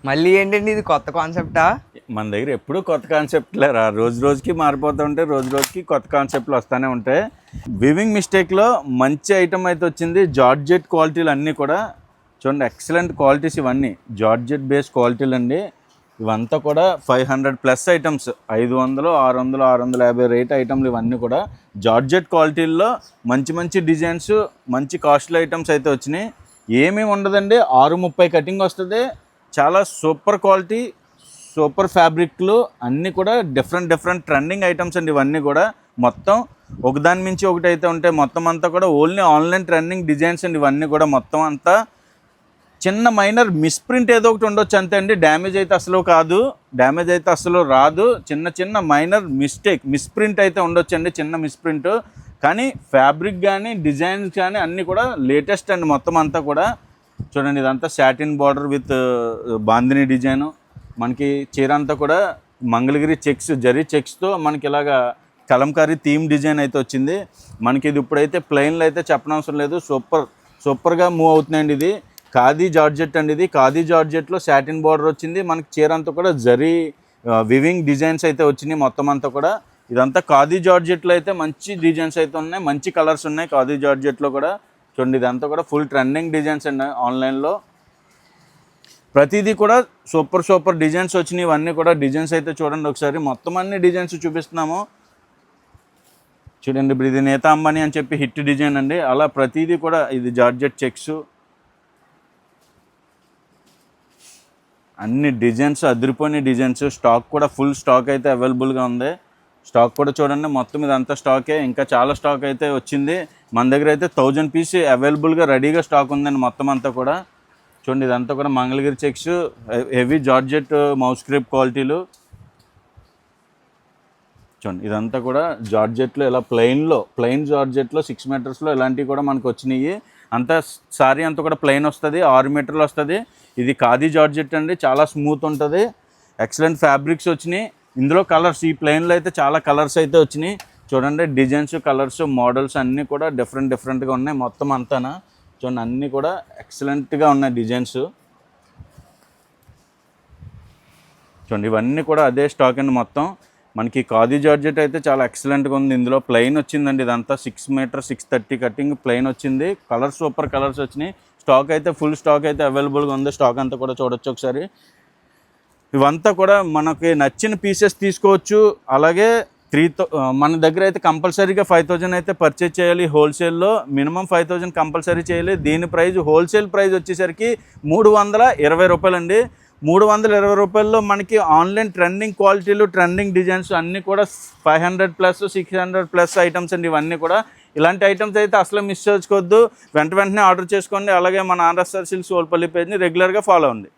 మళ్ళీ ఏంటండి ఇది కొత్త కాన్సెప్టా? మన దగ్గర ఎప్పుడూ కొత్త కాన్సెప్ట్లే రా, రోజు రోజుకి మారిపోతూ ఉంటాయి, రోజు రోజుకి కొత్త కాన్సెప్ట్లు వస్తూనే ఉంటాయి. వివింగ్ మిస్టేక్లో మంచి ఐటమ్ అయితే వచ్చింది. జార్జెట్ క్వాలిటీలు అన్నీ కూడా చూడండి, ఎక్సలెంట్ క్వాలిటీస్ ఇవన్నీ జార్జెట్ బేస్ క్వాలిటీలు అండి. ఇవంతా కూడా 500+ ఐటమ్స్, 500, 600, 650 రేట్ ఐటమ్లు ఇవన్నీ కూడా జార్జెట్ క్వాలిటీల్లో మంచి మంచి డిజైన్స్, మంచి కాస్ట్లీ ఐటమ్స్ అయితే వచ్చినాయి. ఏమీ ఉండదండి, 630 కటింగ్ వస్తుంది. చాలా సూపర్ క్వాలిటీ, సూపర్ ఫ్యాబ్రిక్లు అన్నీ కూడా డిఫరెంట్ ట్రెండింగ్ ఐటమ్స్ అండి. ఇవన్నీ కూడా మొత్తం ఒకదాని మించి ఒకటి అయితే ఉంటాయి. మొత్తం అంతా కూడా ఓన్లీ ఆన్లైన్ ట్రెండింగ్ డిజైన్స్ అండి. ఇవన్నీ కూడా మొత్తం అంతా చిన్న మైనర్ మిస్ప్రింట్ ఏదో ఒకటి ఉండొచ్చు అంతే అండి. డ్యామేజ్ అయితే అసలు కాదు, డ్యామేజ్ అయితే అసలు రాదు. చిన్న మైనర్ మిస్ప్రింట్ అయితే ఉండొచ్చండి, చిన్న మిస్ప్రింట్. కానీ ఫ్యాబ్రిక్ కానీ డిజైన్స్ కానీ అన్నీ కూడా లేటెస్ట్ అండి. మొత్తం అంతా కూడా చూడండి, ఇదంతా satin border with bandhani design. మనకి చీర అంతా కూడా మంగళగిరి చెక్స్, జరీ చెక్స్తో మనకి ఇలాగా కలంకారీ థీమ్ డిజైన్ అయితే వచ్చింది. మనకి ఇది ఇప్పుడైతే ప్లెయిన్లో అయితే చెప్పనవసరం లేదు, సూపర్గా మూవ్ అవుతున్నాయండి. ఇది ఖాదీ జార్జెట్ అండి. ఇది ఖాదీ జార్జెట్లో సాటిన్ బార్డర్ వచ్చింది. మనకి చీర అంతా కూడా జరీ వివింగ్ డిజైన్స్ అయితే వచ్చినాయి మొత్తం అంతా కూడా. ఇదంతా ఖాదీ జార్జెట్లో అయితే మంచి డిజైన్స్ అయితే ఉన్నాయి, మంచి కలర్స్ ఉన్నాయి ఖాదీ జార్జెట్లో కూడా. చూడండి, ఇదంతా కూడా ఫుల్ ట్రెండింగ్ డిజైన్స్ అండి. ఆన్లైన్లో ప్రతిదీ కూడా సూపర్ డిజైన్స్ వచ్చినాయి. ఇవన్నీ కూడా డిజైన్స్ అయితే చూడండి ఒకసారి, మొత్తం అన్ని డిజైన్స్ చూపిస్తున్నాము. చూడండి, ఇప్పుడు ఇది నేతా అంబానీ అని చెప్పి హిట్ డిజైన్ అండి. అలా ప్రతిదీ కూడా ఇది జార్జెట్ చెక్స్, అన్ని డిజైన్స్ అదిరిపోయిన డిజైన్స్. స్టాక్ కూడా ఫుల్ స్టాక్ అయితే అవైలబుల్గా ఉంది. స్టాక్ కూడా చూడండి, మొత్తం ఇదంతా స్టాకే, ఇంకా చాలా స్టాక్ అయితే వచ్చింది. మన దగ్గర అయితే 1000 పీస్ అవైలబుల్గా రెడీగా స్టాక్ ఉందండి మొత్తం అంతా కూడా. చూడండి, ఇదంతా కూడా Mangalagiri checks, heavy georgette moss crepe క్వాలిటీలు. చూడండి, ఇదంతా కూడా జార్జెట్లో ఇలా ప్లెయిన్ జార్జెట్లో 6 మీటర్స్లో ఇలాంటివి కూడా మనకు వచ్చినాయి. అంతా సారీ అంతా కూడా ప్లెయిన్ వస్తుంది, 6 మీటర్లు వస్తుంది. ఇది ఖాదీ జార్జెట్ అండి, చాలా స్మూత్ ఉంటుంది, ఎక్సలెంట్ ఫ్యాబ్రిక్స్ వచ్చినాయి. ఇందులో కలర్స్, ఈ ప్లెయిన్లో అయితే చాలా కలర్స్ అయితే వచ్చినాయి. చూడండి, డిజైన్స్, కలర్స్, మోడల్స్ అన్నీ కూడా డిఫరెంట్గా ఉన్నాయి మొత్తం అంతానా. చూడండి, అన్నీ కూడా ఎక్సలెంట్గా ఉన్నాయి డిజైన్స్. చూడండి, ఇవన్నీ కూడా అదే స్టాక్ అండి మొత్తం. మనకి ఖాదీ జార్జెట్ అయితే చాలా ఎక్సలెంట్గా ఉంది. ఇందులో ప్లెయిన్ వచ్చిందండి, ఇదంతా 6 మీటర్ 630 కటింగ్ ప్లెయిన్ వచ్చింది. కలర్స్ సూపర్ కలర్స్ వచ్చినాయి. స్టాక్ అయితే ఫుల్ స్టాక్ అయితే అవైలబుల్గా ఉంది. స్టాక్ అంతా కూడా చూడొచ్చు ఒకసారి. ఇవంతా కూడా మనకి నచ్చిన పీసెస్ తీసుకోవచ్చు. అలాగే మన దగ్గర అయితే కంపల్సరీగా 5000 అయితే పర్చేజ్ చేయాలి. హోల్సేల్లో మినిమం 5000 కంపల్సరీ చేయాలి. దీని ప్రైస్, హోల్సేల్ ప్రైస్ వచ్చేసరికి 320 రూపాయలండి. 320 రూపాయల్లో మనకి ఆన్లైన్ ట్రెండింగ్ క్వాలిటీలు, ట్రెండింగ్ డిజైన్స్ అన్నీ కూడా 500+, 600+ ఐటమ్స్ అండి. ఇవన్నీ కూడా ఇలాంటి ఐటమ్స్ అయితే అసలు మిస్ చేసుకోవద్దు. వెంటనే ఆర్డర్ చేసుకోండి. అలాగే మన ఆర్ఎస్ఆర్ సిల్క్స్ ఓల్పల్లి పేజ్ని రెగ్యులర్గా ఫాలో అవ్వండి.